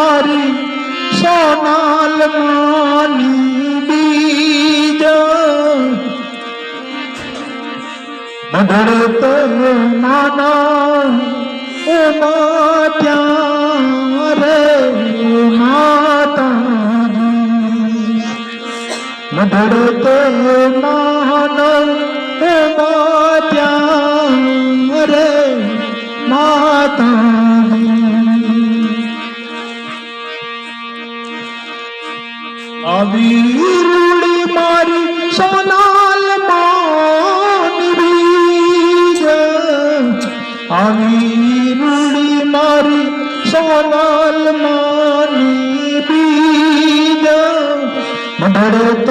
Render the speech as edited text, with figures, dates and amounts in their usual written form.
મારી સોનાલ માની બીજ મધડત નાના ઉમા ત્યાં રે માતાજી મધડત નાના ઉમા ત્યાં રે માતાજી આવી રૂડી મારી સોનાલ માની બીજ આવી રૂડી મારી સોનાલ માની બીજ મધડત